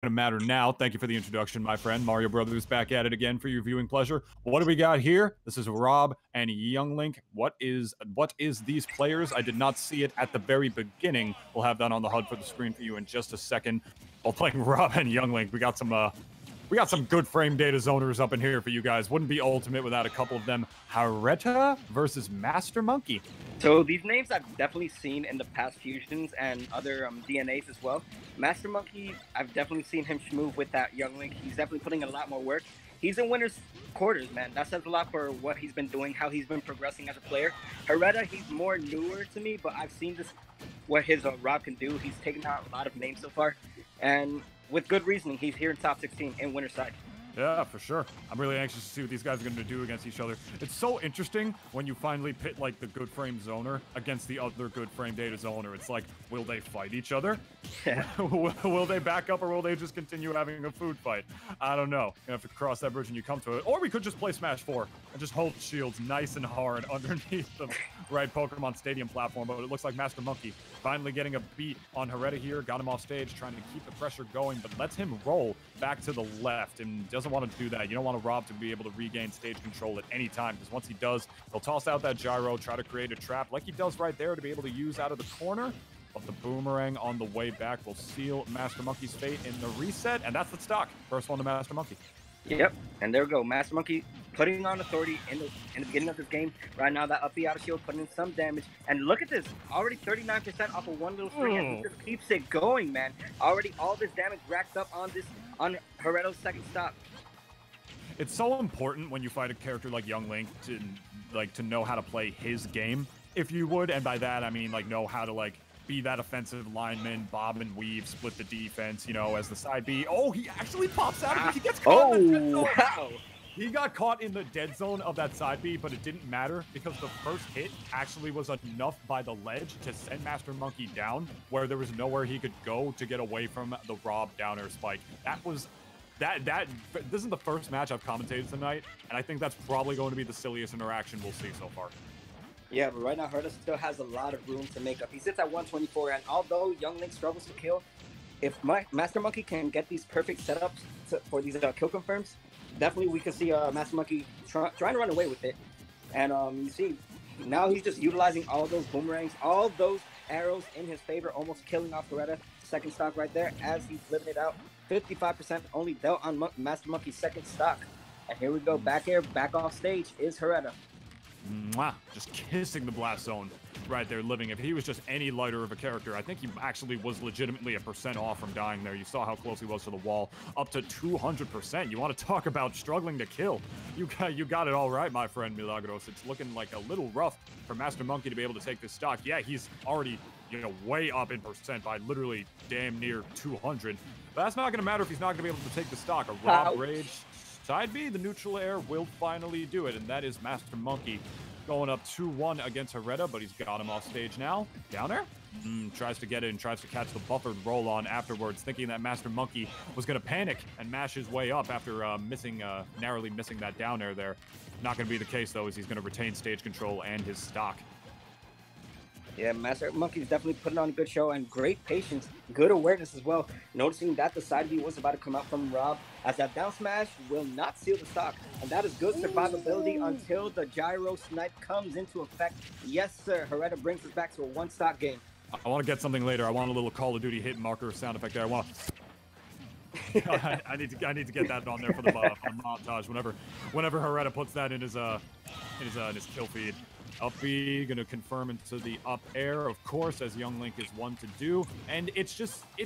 Gonna matter now. Thank you for the introduction, my friend. Mario Brothers back at it again for your viewing pleasure. What do we got here? This is Rob and Young Link. What is these players? I did not see it at the very beginning. We'll have that on the HUD for the screen for you in just a second. While playing Rob and Young Link, we got some good frame data zoners up in here for you guys. Wouldn't be ultimate without a couple of them. Hareta versus MasterMonkey. So these names I've definitely seen in the past fusions and other DNAs as well. MasterMonkey, I've definitely seen him move with that Young Link. He's definitely putting a lot more work. He's in winner's quarters, man. That says a lot for what he's been doing, how he's been progressing as a player. Hareta, he's more newer to me, but I've seen what his Rob can do. He's taken out a lot of names so far, and with good reasoning, he's here in top 16 in winner's side. Yeah, for sure. I'm really anxious to see what these guys are going to do against each other. It's so interesting when you finally pit like the good frame zoner against the other good frame data zoner. It's like, will they fight each other? Yeah. Will they back up, or will they just continue having a food fight? I don't know. You have to cross that bridge when you come to it. Or we could just play Smash 4 and just hold shields nice and hard underneath the right Pokemon Stadium platform. But it looks like MasterMonkey finally getting a beat on Hareta here. Got him off stage, trying to keep the pressure going, but lets him roll back to the left and doesn't want to do that. You don't want Rob to be able to regain stage control at any time, because once he does, he'll toss out that gyro, try to create a trap like he does right there to be able to use out of the corner. But the boomerang on the way back will seal MasterMonkey's fate in the reset, and that's the stock. First one to MasterMonkey. Yep, and there we go. MasterMonkey putting on authority in the beginning of this game. Right now, that up B out of shield putting in some damage. And look at this, already 39% off of one little string, and he just keeps it going, man. Already all this damage racked up on Hareta's second stop. It's so important when you fight a character like Young Link to know how to play his game, if you would, and by that I mean like know how to be that offensive lineman, bob and weave, split the defense, you know, as the side B. Oh, he actually pops out of it. He gets caught in the dead zone. Wow. He got caught in the dead zone of that side B, but it didn't matter because the first hit actually was enough by the ledge to send MasterMonkey down, where there was nowhere he could go to get away from the Rob downer spike. This is the first match I've commentated tonight, and I think that's probably going to be the silliest interaction we'll see so far. Yeah, but right now Hareta still has a lot of room to make up. He sits at 124, and although Young Link struggles to kill, if MasterMonkey can get these perfect setups for these kill confirms, definitely we can see MasterMonkey trying to run away with it. And you see, now he's just utilizing all those boomerangs, all those arrows in his favor, almost killing off Hareta. Second stock right there as he's living it out. 55% only dealt on MasterMonkey's second stock. And here we go, back air, back off stage is Hareta. Mwah. Just kissing the blast zone right there, living. If he was just any lighter of a character, I think he actually was legitimately a % off from dying there. You saw how close he was to the wall, up to 200%. You want to talk about struggling to kill? You got it all right, my friend Milagros. It's looking like a little rough for MasterMonkey to be able to take this stock. Yeah, he's already, you know, way up in % by literally damn near 200. But that's not going to matter if he's not going to be able to take the stock. A Rob Rage side B, the neutral air will finally do it, and that is MasterMonkey going up 2-1 against Hareta, but he's got him off stage now. Down air? Tries to get in, tries to catch the buffered roll on afterwards, thinking that MasterMonkey was going to panic and mash his way up after narrowly missing that down air there. Not going to be the case, though, as he's going to retain stage control and his stock. Yeah, MasterMonkey's definitely putting on a good show and great patience, good awareness as well. Noticing that the side B was about to come out from Rob, as that down smash will not seal the stock. And that is good survivability until the gyro snipe comes into effect. Yes, sir, Hareta brings us back to a one-stock game. I want to get something later. I want a little Call of Duty hit marker sound effect there. I want to... I need to get that on there for the montage. Whenever Hareta puts that in his kill feed. Up B, gonna confirm into the up air, of course, as Young Link is one to do. And it's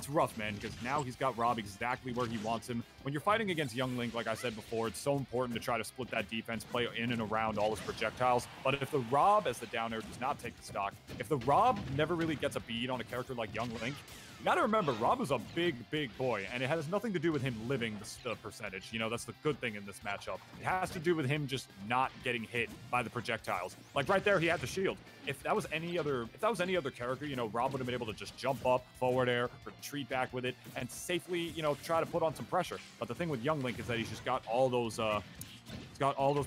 rough, man, because now he's got Rob exactly where he wants him. When you're fighting against Young Link, like I said before, it's so important to try to split that defense, play in and around all his projectiles. But if the Rob, as the down air, does not take the stock, if the Rob never really gets a beat on a character like Young Link, you gotta remember, Rob is a big boy, and it has nothing to do with him living the percentage. You know, that's the good thing in this matchup. It has to do with him just not getting hit by the projectiles. Like right there, he had the shield. If that was any other character, you know, Rob would have been able to just jump up, forward air, retreat back with it, and safely, you know, try to put on some pressure. But the thing with Young Link is that he's just got all those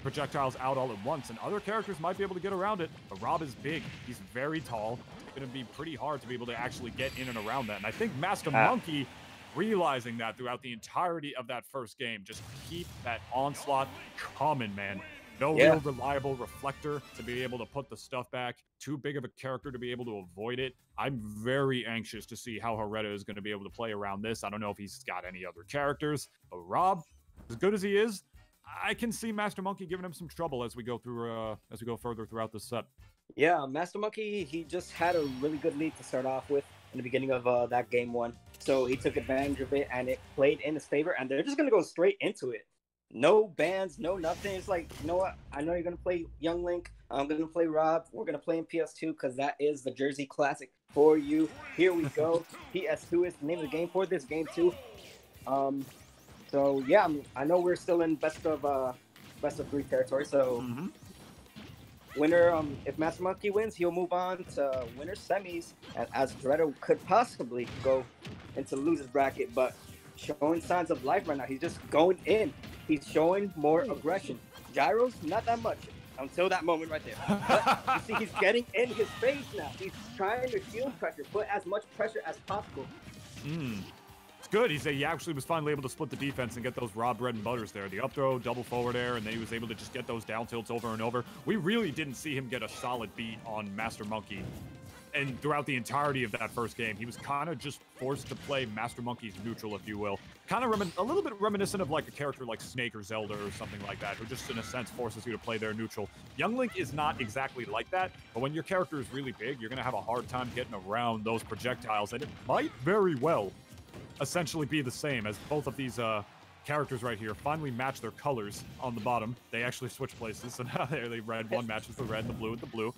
projectiles out all at once, and other characters might be able to get around it. But Rob is big. He's very tall. It's going to be pretty hard to be able to actually get in and around that. And I think MasterMonkey realizing that throughout the entirety of that first game. Just keep that onslaught coming, man. No real reliable reflector to be able to put the stuff back. Too big of a character to be able to avoid it. I'm very anxious to see how Hareta is going to be able to play around this. I don't know if he's got any other characters, but Rob, as good as he is, I can see MasterMonkey giving him some trouble as we go further throughout this set. Yeah, MasterMonkey, he just had a really good lead to start off with in the beginning of that game one. So he took advantage of it, and it played in his favor, and they're just going to go straight into it. No bans, no nothing. It's like, you know what? I know you're going to play Young Link. I'm going to play Rob. We're going to play in PS2 because that is the Jersey Classic for you. Here we go. PS2 is the name of the game for this game, too. So, yeah, I know we're still in best of 3 territory, so... Winner, if MasterMonkey wins, he'll move on to winner semis, and as Hareta could possibly go into losers bracket, but showing signs of life right now. He's just going in. He's showing more aggression. Gyros, not that much until that moment right there. But you see, he's getting in his face now. He's trying to shield pressure, put as much pressure as possible. It's good. He actually was finally able to split the defense and get those raw bread and butters there. The up throw, double forward air, and then he was able to just get those down tilts over and over. We really didn't see him get a solid beat on MasterMonkey. And throughout the entirety of that first game, he was kind of just forced to play MasterMonkey's neutral, if you will. Kind of a little bit reminiscent of like a character like Snake or Zelda or something like that, who just in a sense forces you to play their neutral. Young Link is not exactly like that, but when your character is really big, you're going to have a hard time getting around those projectiles, and it might very well essentially be the same as both of these characters right here finally match their colors on the bottom. They actually switch places, so now they red one matches the red and the blue with the blue.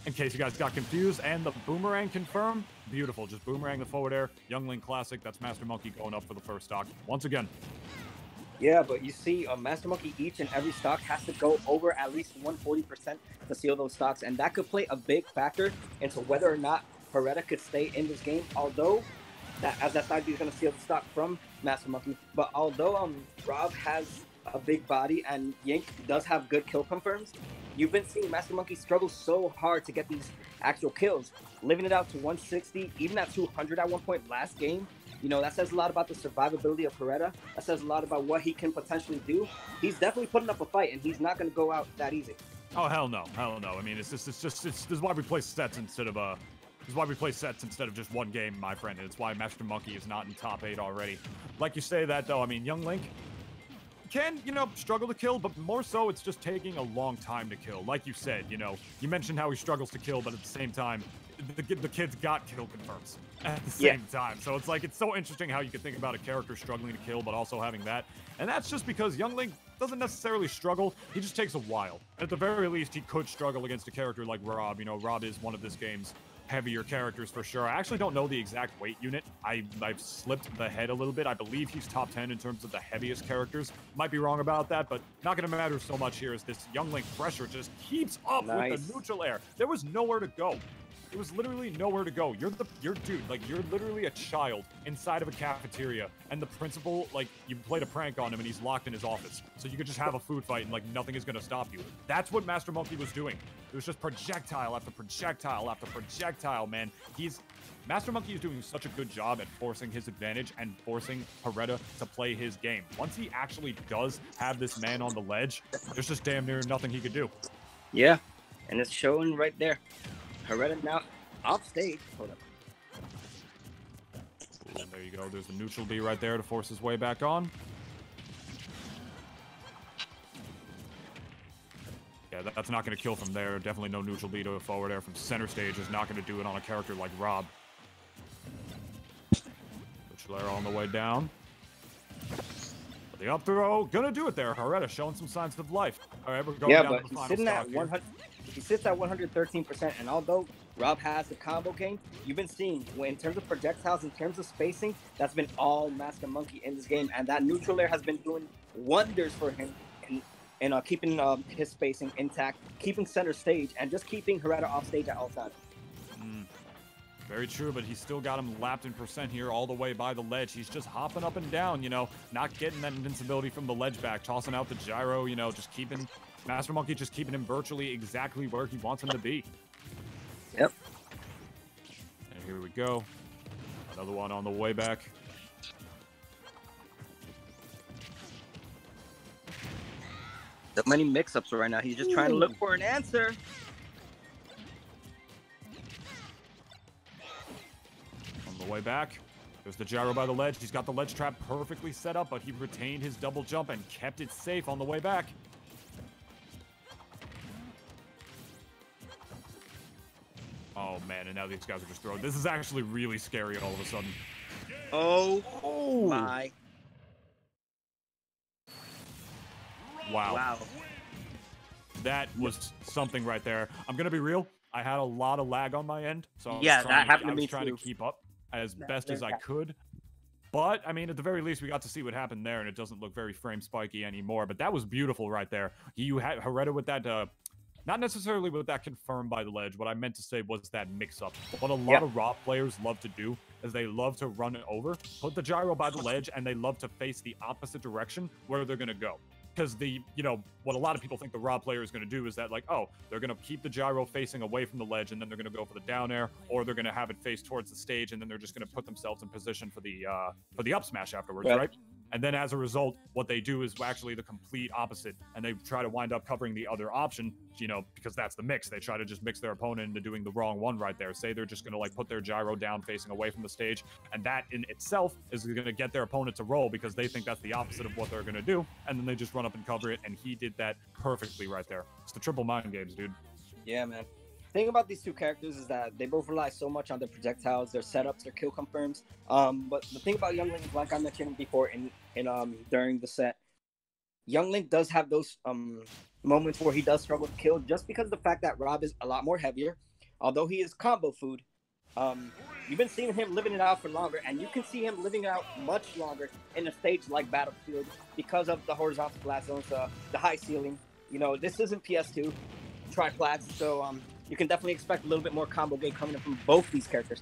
In case you guys got confused, and the boomerang confirmed. Beautiful, just boomerang the forward air. Young Link Classic, that's MasterMonkey going up for the first stock once again. Yeah, but you see, MasterMonkey, each and every stock has to go over at least 140% to seal those stocks, and that could play a big factor into whether or not Hareta could stay in this game, although as that side B is going to steal the stock from MasterMonkey. But although Rob has a big body and Yink does have good kill confirms, you've been seeing MasterMonkey struggle so hard to get these actual kills, living it out to 160, even at 200 at one point last game. You know, that says a lot about the survivability of Hareta. That says a lot about what he can potentially do. He's definitely putting up a fight, and he's not going to go out that easy. Oh, hell no. Hell no. I mean, this is why we play sets instead of This is why we play sets instead of just one game, my friend. It's why MasterMonkey is not in top 8 already. Like you say that, though, I mean, Young Link can, you know, struggle to kill, but more so it's just taking a long time to kill. Like you said, you know, you mentioned how he struggles to kill, but at the same time, the kid's got kill confirms at the same time. So it's like, it's so interesting how you can think about a character struggling to kill, but also having that. And that's just because Young Link doesn't necessarily struggle. He just takes a while. At the very least, he could struggle against a character like Rob. You know, Rob is one of this game's heavier characters for sure. I actually don't know the exact weight unit. I've slipped the head a little bit. I believe he's top 10 in terms of the heaviest characters. Might be wrong about that, but not going to matter so much here as this Young Link pressure just keeps up with the neutral air. There was nowhere to go. It was literally nowhere to go. You're dude, like, you're literally a child inside of a cafeteria, and the principal, like, you played a prank on him and he's locked in his office. So you could just have a food fight and, like, nothing is gonna stop you. That's what MasterMonkey was doing. It was just projectile after projectile after projectile, man. MasterMonkey is doing such a good job at forcing his advantage and forcing Hareta to play his game. Once he actually does have this man on the ledge, there's just damn near nothing he could do. Yeah, and it's showing right there. Hareta now off stage. Hold up. And there you go. There's the neutral B right there to force his way back on. Yeah, that's not going to kill from there. Definitely no neutral B to a forward air from center stage is not going to do it on a character like Rob. Neutral air on the way down. But the up throw, gonna do it there. Hareta showing some signs of life. All right, we're going down to the final sitting stock at here. 100. He sits at 113%, and although Rob has the combo game, you've been seeing, in terms of projectiles, in terms of spacing, that's been all MasterMonkey in this game, and that neutral air has been doing wonders for him in keeping his spacing intact, keeping center stage, and just keeping Hareta off stage at all times. Very true, but he's still got him lapped in percent here all the way by the ledge. He's just hopping up and down, you know, not getting that invincibility from the ledge back, tossing out the gyro, you know, just keeping MasterMonkey just keeping him virtually exactly where he wants him to be. Yep. And here we go. Another one on the way back. So many mix-ups right now. He's just trying to look for an answer. On the way back, there's the gyro by the ledge. He's got the ledge trap perfectly set up, but he retained his double jump and kept it safe on the way back. Oh, man, and now these guys are just throwing. This is actually really scary all of a sudden. Oh my. Wow. That was something right there. I'm going to be real. I had a lot of lag on my end, so I was trying to keep up as best as I could. But, I mean, at the very least, we got to see what happened there, and it doesn't look very frame spiky anymore. But that was beautiful right there. You had Hareta with that, not necessarily with that confirmed by the ledge. What I meant to say was that mix-up. What a lot of raw players love to do is they love to run it over, put the gyro by the ledge, and they love to face the opposite direction where they're going to go. Because what a lot of people think the raw player is going to do is that, like, oh, they're going to keep the gyro facing away from the ledge, and then they're going to go for the down air, or they're going to have it face towards the stage, and then they're just going to put themselves in position for the up smash afterwards, right? And then as a result, what they do is actually the complete opposite, and they try to wind up covering the other option, because that's the mix. They try to just mix their opponent into doing the wrong one right there. Say they're just going to, like, put their gyro down facing away from the stage, and that in itself is going to get their opponent to roll because they think that's the opposite of what they're going to do, and then they just run up and cover it, and he did that perfectly right there. It's the triple mind games, dude. Yeah, man. The thing about these two characters is that they both rely so much on their projectiles, their setups, their kill confirms. But the thing about Young Link is, like I mentioned before during the set, Young Link does have those moments where he does struggle to kill just because of the fact that Rob is a lot more heavier. Although he is combo food, you've been seeing him living it out for longer, and you can see him living it out much longer in a stage like Battlefield because of the horizontal blast zones, the high ceiling. This isn't PS2 triplats, so you can definitely expect a little bit more combo game coming in from both these characters.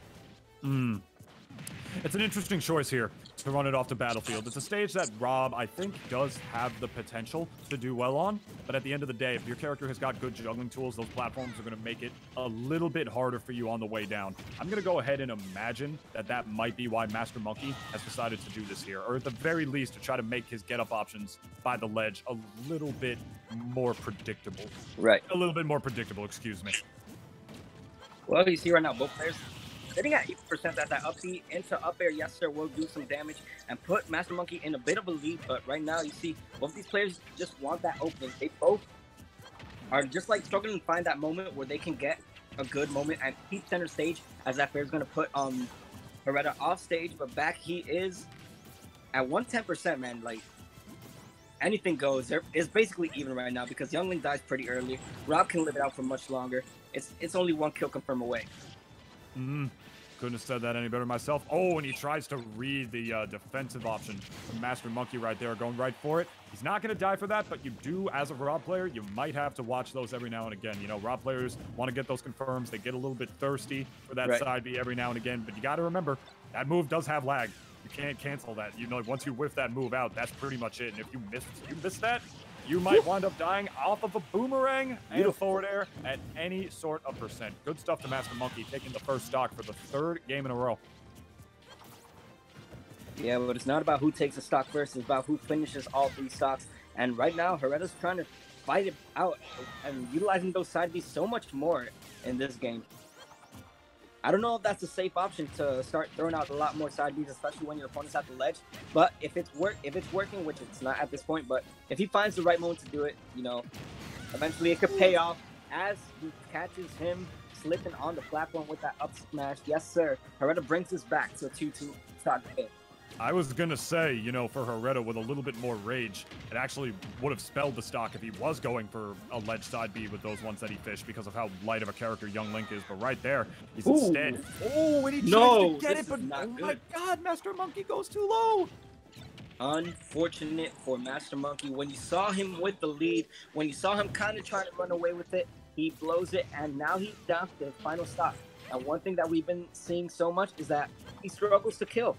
It's an interesting choice here to run it off to Battlefield. It's a stage that Rob, I think, does have the potential to do well on, but at the end of the day, if your character has got good juggling tools, those platforms are going to make it a little bit harder for you on the way down. I'm going to go ahead and imagine that might be why MasterMonkey has decided to do this here, or at the very least to try to make his get-up options by the ledge a little bit more predictable. Right. A little bit more predictable, excuse me. Well, you see right now, both players sitting at 80% that up B into up air, yes sir, will do some damage and put MasterMonkey in a bit of a lead. But right now, you see both these players just want that opening. They both are just like struggling to find that moment where they can get a good moment and keep center stage, as that player is going to put Hareta off stage. But back he is at 110%, man. Like, anything goes. It's basically even right now because Young Link dies pretty early. Rob can live it out for much longer. It's only one kill confirm away. Couldn't have said that any better myself. Oh, and he tries to read the defensive option from MasterMonkey right there, going right for it. He's not going to die for that, but you do, as a Rob player, you might have to watch those every now and again. Rob players want to get those confirms. They get a little bit thirsty for that side B every now and again, but you got to remember, that move does have lag. You can't cancel that. Once you whiff that move out, that's pretty much it. And if you miss that, you might wind up dying off of a boomerang and a forward air at any sort of percent. Good stuff to MasterMonkey, taking the first stock for the third game in a row. Yeah, but it's not about who takes a stock first. It's about who finishes all three stocks. And right now, Hareta's trying to fight it out and utilizing those side Bs so much more in this game. I don't know if that's a safe option to start throwing out a lot more side Bs, especially when your opponent's at the ledge. But if it's working, which it's not at this point, but if he finds the right moment to do it, eventually it could pay off as he catches him slipping on the platform with that up smash. Yes, sir. Hareta brings us back to a 2-2 stock game. I was going to say, for Hareta with a little bit more rage, it actually would have spelled the stock if he was going for a ledge side B with those ones that he fished because of how light of a character Young Link is. But right there, he's instead. Oh, and he tries to get it, but oh my God, MasterMonkey goes too low. Unfortunate for MasterMonkey. When you saw him with the lead, when you saw him kind of trying to run away with it, he blows it, and now he's down to the final stock. And one thing that we've been seeing so much is that he struggles to kill.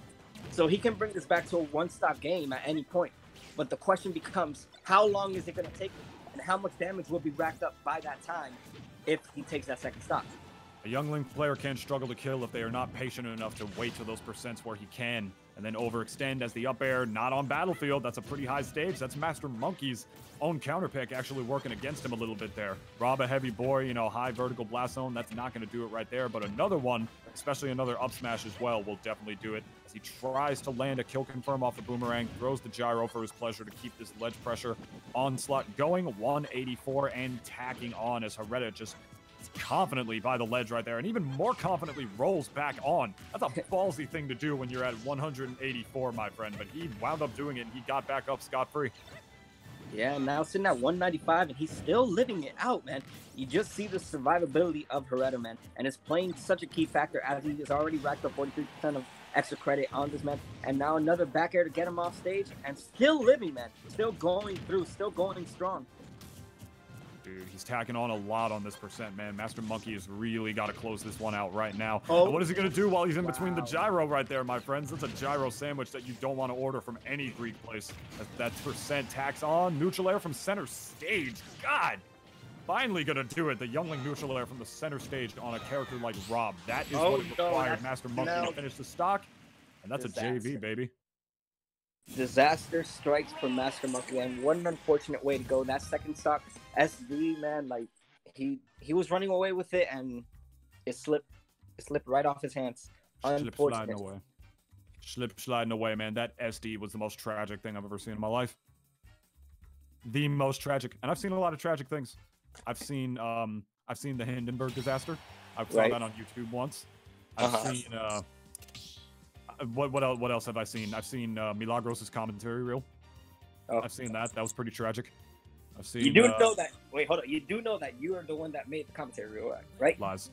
So he can bring this back to a one-stock game at any point. But the question becomes, how long is it going to take and how much damage will be racked up by that time if he takes that second stock? A Young Link player can struggle to kill if they are not patient enough to wait till those percents where he can and then overextend as the up air, not on battlefield. That's a pretty high stage. That's MasterMonkey's own counter pick actually working against him a little bit there. Rob a heavy boy, you know, high vertical blast zone. That's not going to do it right there, but another one, especially another up smash as well, will definitely do it. As he tries to land a kill confirm off the boomerang, throws the gyro for his pleasure to keep this ledge pressure onslaught going. 184 and tacking on as Hareta just confidently by the ledge right there, and even more confidently rolls back on. That's a ballsy thing to do when you're at 184, my friend, but he wound up doing it, and he got back up scot-free. Yeah, now sitting at 195, and he's still living it out, man. You just see the survivability of Hareta, man, and it's playing such a key factor as he has already racked up 43% of extra credit on this, man, and now another back air to get him off stage, and still living, man, still going through, still going strong. Dude, he's tacking on a lot on this percent, man. MasterMonkey has really got to close this one out right now. Oh. And what is he going to do while he's in between the gyro right there, my friends? That's a gyro sandwich that you don't want to order from any Greek place. That percent tax on. Neutral air from center stage. God! Finally going to do it. The youngling neutral air from the center stage on a character like Rob. That is what it required MasterMonkey to finish the stock. And that's a JV, baby. Disaster strikes from MasterMonkey, and what an unfortunate way to go. That second stock, SV, man, like he was running away with it, and it slipped right off his hands. Unfortunate. Sliding away, man. That SD was the most tragic thing I've ever seen in my life. The most tragic, and I've seen a lot of tragic things. I've seen the Hindenburg disaster. I saw that on YouTube once. I've seen what else have I seen? I've seen Milagros' commentary reel. I've seen that. That was pretty tragic. I've seen. You do know that. Wait, hold on. You do know that you are the one that made the commentary reel, right? Lies.